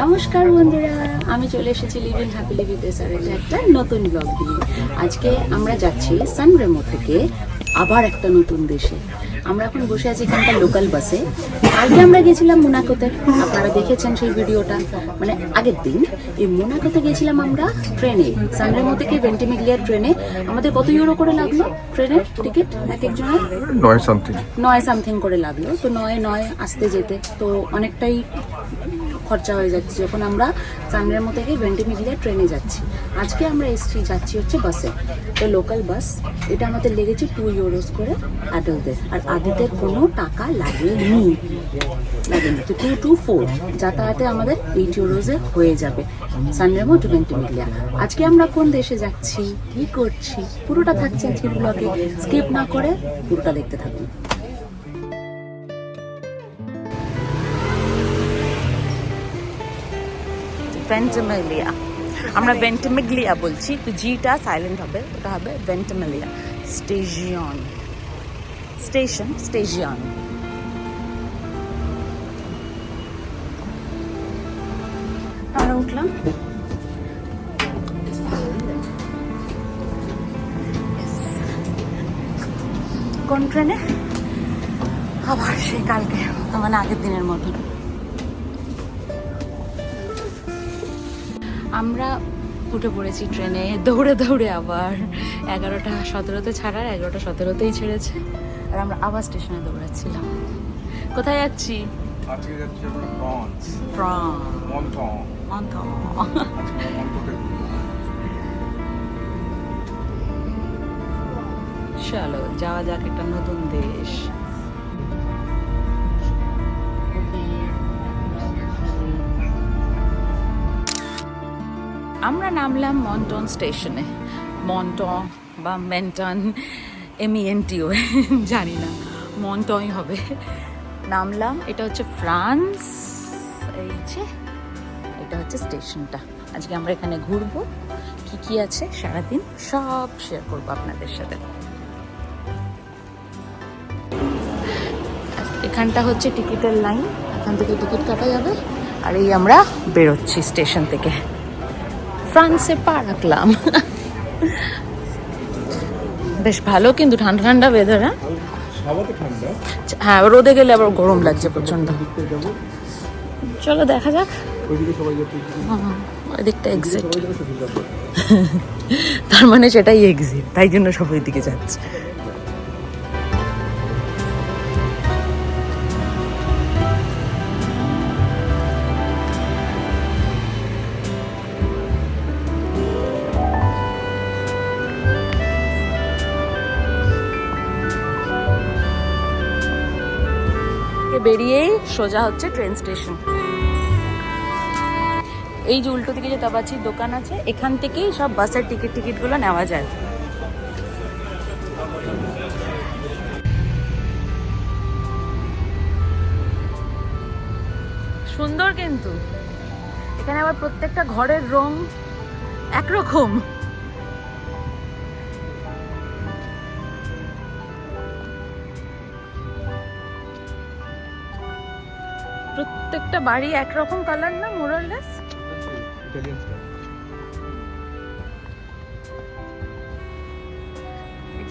নমস্কার বন্ধুরা, আমি চলে এসেছি লিভিং হ্যাপিলি উইথ এসআরের একটা নতুন ব্লগ নিয়ে। আজকে আমরা যাচ্ছি সানরেমো থেকে আবার একটা নতুন দেশে। আমরা এখন বসে আছি এখানকার লোকাল বাসে। কালকে আমরা গেছিলাম মোনাকোতে, আপনারা দেখেছেন সেই ভিডিওটা, মানে আগের দিন। এই মোনাকোতে গেছিলাম আমরা ট্রেনে, সানরেমো থেকে ভেন্টিমিগলিয়ার ট্রেনে। আমাদের কত ইউরো করে লাগলো ট্রেনের টিকিট এক একজনের? 9 সামথিং করে লাগলো। তো 9 আসতে যেতে তো অনেকটাই খরচা হয়ে যাচ্ছে যখন আমরা সানরেমো থেকে ভেন্টিমিগলিয়া ট্রেনে যাচ্ছি। আজকে আমরা যাচ্ছি হচ্ছে বাসে, তো লোকাল বাস। এটা আমাদের লেগেছে 2 ইউরোস করে অ্যাডাল্টদের, আর আদিদের কোনো টাকা লাগেনি। তো 2 to 4 যাতায়াতে আমাদের 8 ইউরোসে হয়ে যাবে সানরেমো টু ভেন্টিমিগলিয়া। আজকে আমরা কোন দেশে যাচ্ছি, কি করছি, পুরোটা থাকছে আজকের ব্লগে। স্কিপ না করে পুরোটা দেখতে থাকুন। ভেন্টিমিগলিয়া, আমরা ভেন্টিমিগলিয়া বলছি, তো জিটা সাইলেন্ট হবে, ওটা হবে ভেন্টিমিগলিয়া স্টেশন। স্টেশন আমরা উঠলাম। কোন ট্রেনে? আবার সেই কালকে, মানে আগের দিনের মতো। আমরা উঠে পড়েছি ট্রেনে, দৌড়ে দৌড়ে আবার 11টা 17তে ছাড়ার, 11টা 17তেই ছেড়েছে, আর আমরা আবার স্টেশনে দৌড়াচ্ছিলাম। কোথায় যাচ্ছি? আজকে যাচ্ছি আমরা ফ্রান্স। চলো যাওয়া যাক একটা নতুন দেশ। আমরা নামলাম মন্টন স্টেশনে। মন্টন বা মেন্টন, MENTO জানি না, মন্টনই হবে। নামলাম, এটা হচ্ছে ফ্রান্স। এই যে এটা হচ্ছে স্টেশনটা। আজকে আমরা এখানে ঘুরবো, কি কি আছে সারাদিন সব শেয়ার করবো আপনাদের সাথে। এখানটা হচ্ছে টিকিটের লাইন, এখান থেকে টিকিট কাটা যাবে। আর এই আমরা বেরোচ্ছি স্টেশন থেকে। ফ্রান্সে পা রাখলাম। বেশ ভালো, কিন্তু ঠান্ডা ঠান্ডা ওয়েদার। হ্যাঁ, রোদে গেলে আবার গরম লাগছে প্রচন্ড। চলো দেখা যাক। ওই দিকটা এক্সিট, তার মানে সেটাই এক্সিট, তাই জন্য সব ওই দিকে যাচ্ছে। বেরিয়েই সোজা হচ্ছে ট্রেন স্টেশন। এই যে উল্টো দিকে যে তাবাচির দোকান আছে, এখান থেকেই সব বাসের টিকিটগুলো নেওয়া যায়। সুন্দর, কিন্তু এখানে আবার প্রত্যেকটা ঘরের রং একরকম। প্রত্যেকটা বাড়ি একরকম কালার না, মোরলেস।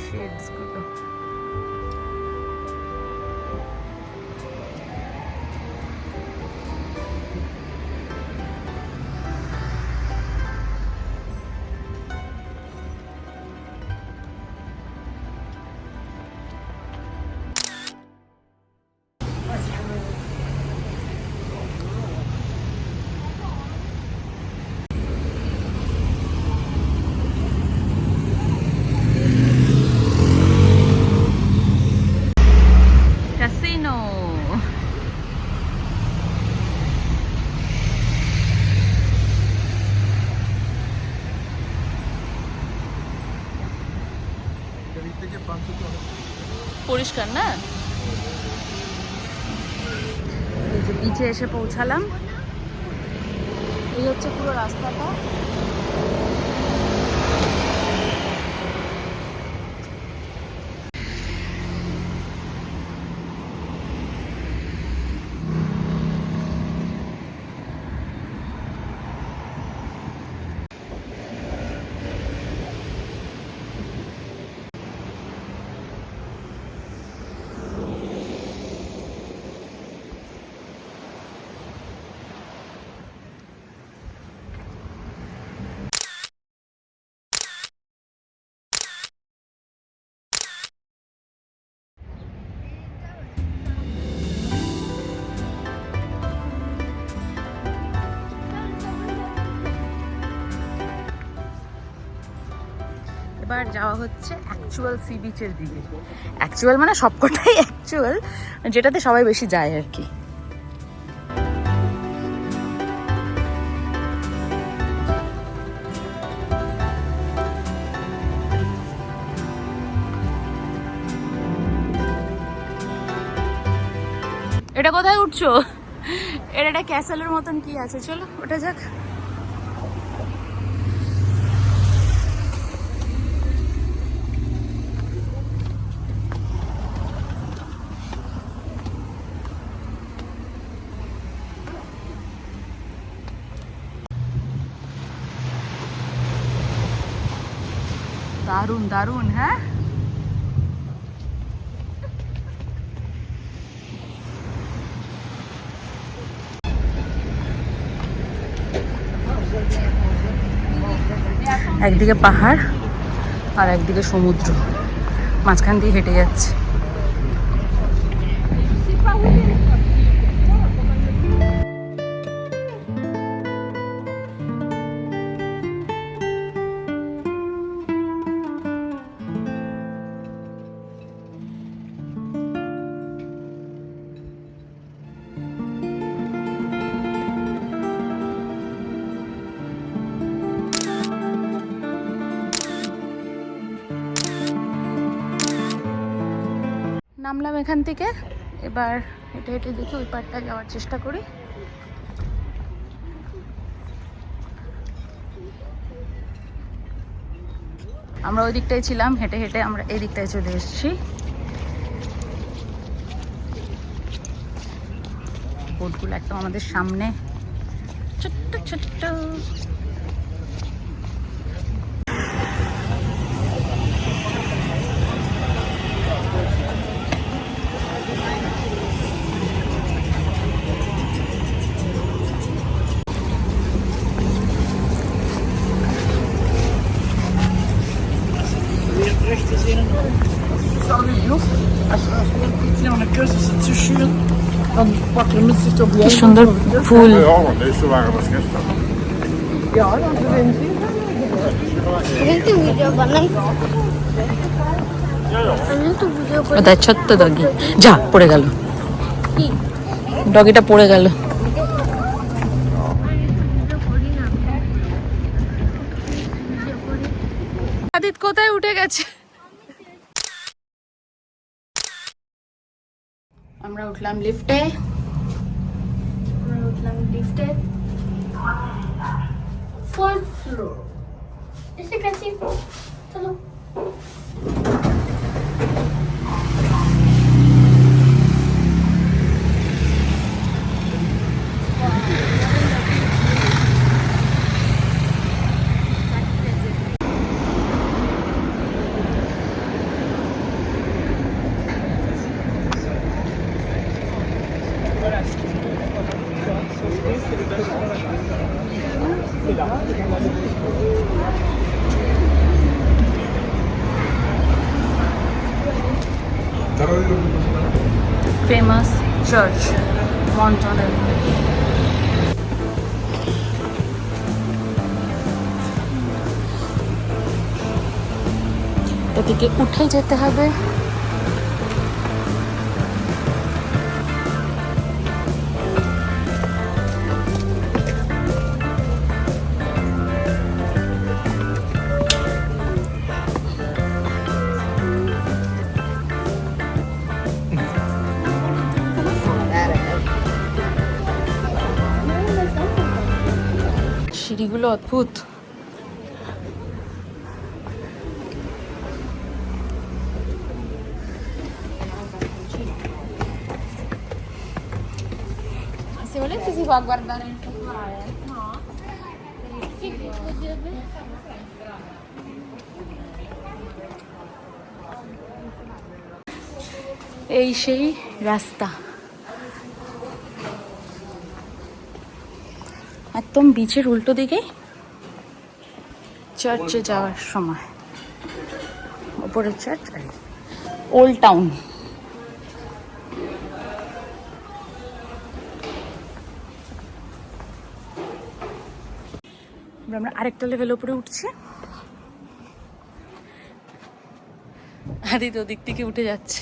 শেডস গুলো পরিষ্কার না। এই যে বিচে এসে পৌঁছালাম, এই হচ্ছে পুরো রাস্তাটা। এবার যাওয়া হচ্ছে অ্যাকচুয়াল সি বিচের দিকে। অ্যাকচুয়াল মানে সবকটাই অ্যাকচুয়াল, যেটাতে সবাই বেশি যায় আর কি। এটা কোথায় উঠছো? এটা একটা ক্যাসেলের মতন কি আছে, চলো ওটা যাক। দারুণ দারুণ, হ্যাঁ একদিকে পাহাড় আর একদিকে সমুদ্র, মাঝখান দিয়ে হেঁটে যাচ্ছে। নামলাম এখান থেকে, এবার হেঁটে হেঁটে দেখি ওই পাড়টা যাওয়ার চেষ্টা করি। আমরা ওই দিকটাই ছিলাম, হেঁটে হেঁটে আমরা এই দিকটায় চলে এসেছি। বোটগুলো একদম আমাদের সামনে, ছোট্ট ছোট্ট। কি সুন্দর ফুল। Ja, maar dit is zo waren als gisteren. ওদের ছোট্ট ডগি, যা পড়ে গেল, ডগিটা পড়ে গেল। আদিত কোথায় উঠে গেছে? আমরা উঠলাম লিফটে। Fourth floor. এসে গেছি, চলো। ফেমাস চার্চ মন্টনের। এদিকে উঠে যেতে হবে। সিঁড়িগুলো অদ্ভুত। Se volete si può guardare il solare. No. এই সেই রাস্তা, একদম বিচের উল্টো দিকে চার্চে যাওয়ার সময়। উপরে চার্চ আর ওল্ড টাউন। আমরা আরেকটা লেভেল উপরে উঠছি। আদিত ওদিক থেকে উঠে যাচ্ছে।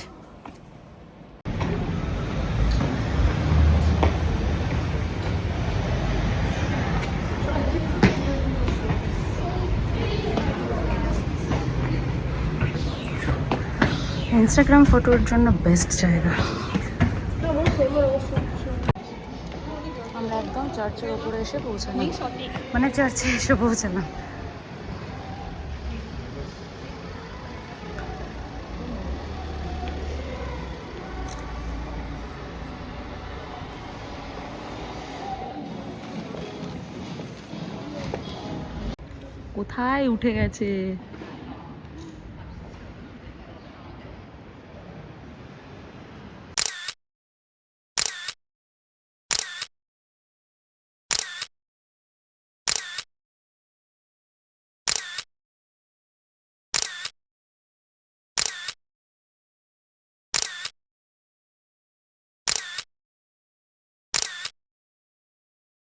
ইনস্টাগ্রাম ফটোর জন্য বেস্ট জায়গা। আমরা একদম চার্চের উপরে এসে পৌঁছালাম, মানে চার্চে এসে পৌঁছালাম। কোথায় উঠে গেছে?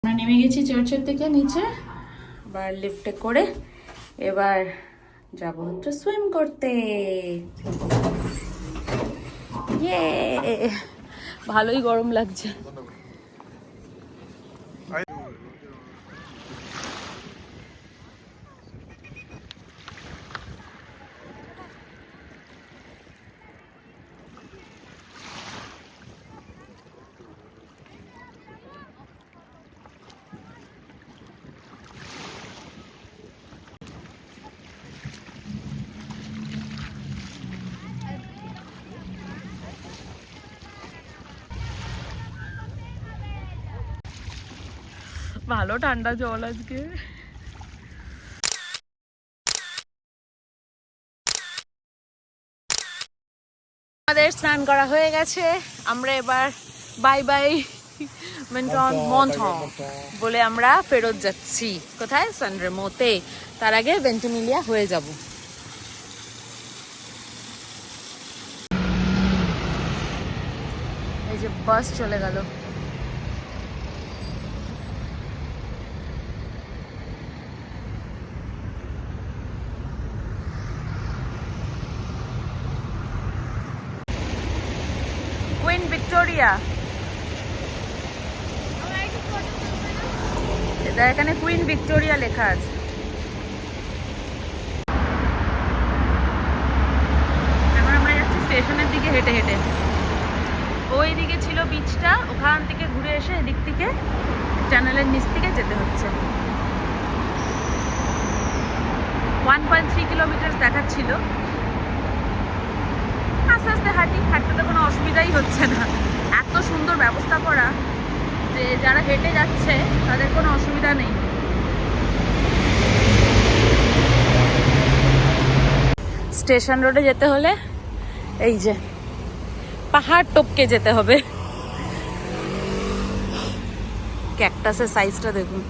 আমরা নেমে গেছি চার্চের থেকে নিচে, আবার লিফটে করে এবার যাবো হচ্ছে সুইম করতে। ইয়ে, ভালোই গরম লাগছে। ভালো ঠান্ডা জল আজকে। আমাদের স্নান করা হয়ে গেছে, আমরা এবার বাই বাই মন্থন বলে আমরা ফেরত যাচ্ছি। কোথায়? সানরেমোতে। তার আগে ভেন্টিমিলিয়া হয়ে যাব। এই যে বাস চলে গেল। কুইন ভিক্টোরিয়া, এটা এখানে কুইন ভিক্টোরিয়া লেখা আছে। এখন আমরা যাচ্ছি স্টেশনের দিকে হেঁটে হেঁটে। ওই দিকে ছিল বিচটা, ওখান থেকে ঘুরে এসে এদিক থেকে চ্যানেলের নিচ থেকে যেতে হচ্ছে। 1.3 কিলোমিটার দেখাচ্ছিল। আস্তে আস্তে হাঁটতে তো কোনো অসুবিধাই হচ্ছে না, এত সুন্দর ব্যবস্থা করা যে যারা হেঁটে যাচ্ছে তাদের কোনো অসুবিধা নেই। স্টেশন রোডে যেতে হলে এই যে পাহাড় টপকে যেতে হবে। ক্যাকটাসের সাইজটা দেখুন।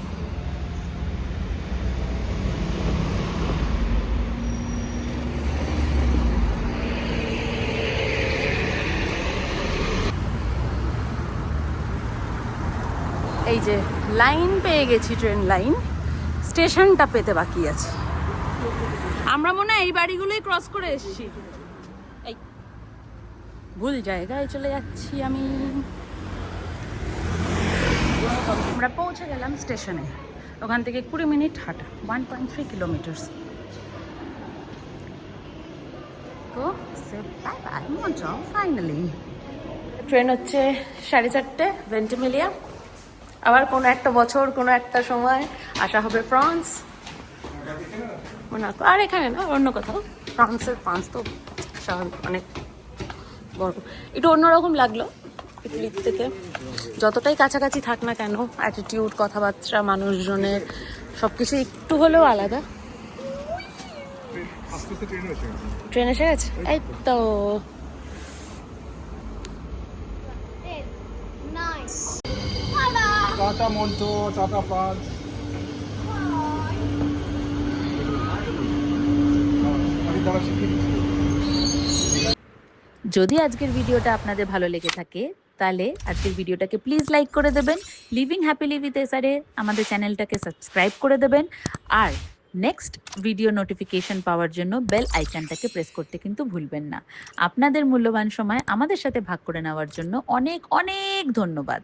এই যে লাইন পেয়ে গেছি, ট্রেন লাইন। স্টেশনটা পেতে বাকি আছে। আমরা মনে হয় এই বাড়িগুলোই ক্রস করে এসেছি। এই ভুল জায়গায় চলে যাচ্ছি আমি। আমরা পৌঁছে গেলাম স্টেশনে। ওখান থেকে 20 মিনিট হাঁটা, 1.3 কিলোমিটার। তো বাই বাই মন্থন ফাইনালি। ট্রেন হচ্ছে 4:30 ভেন্টিমিলিয়া। আবার কোনো একটা বছর কোনো একটা সময় আসা হবে ফ্রান্স, মোনাকো। আর এখানে না, অন্য কোথাও। ফ্রান্সের ফ্রান্স তো স্বাভাবিক অনেক বড়। একটু অন্যরকম লাগলো ইতালির থেকে। যতটাই কাছাকাছি থাক না কেন, অ্যাটিটিউড, কথাবার্তা, মানুষজনের সব কিছু একটু হলেও আলাদা। ট্রেন এসে গেছে, এই তো। Tata Menton, tata France. যদি আজকের ভিডিওটা আপনাদের ভালো লেগে থাকে তাহলে আজকের ভিডিওটাকে প্লিজ লাইক করে দেবেন। লিভিং হ্যাপিলি উইথ এসআরে আমাদের চ্যানেলটাকে সাবস্ক্রাইব করে দেবেন। আর নেক্সট ভিডিও নোটিফিকেশন পাওয়ার জন্য বেল আইকনটাকে প্রেস করতে কিন্তু ভুলবেন না। আপনাদের মূল্যবান সময় আমাদের সাথে ভাগ করে নেওয়ার জন্য অনেক অনেক ধন্যবাদ।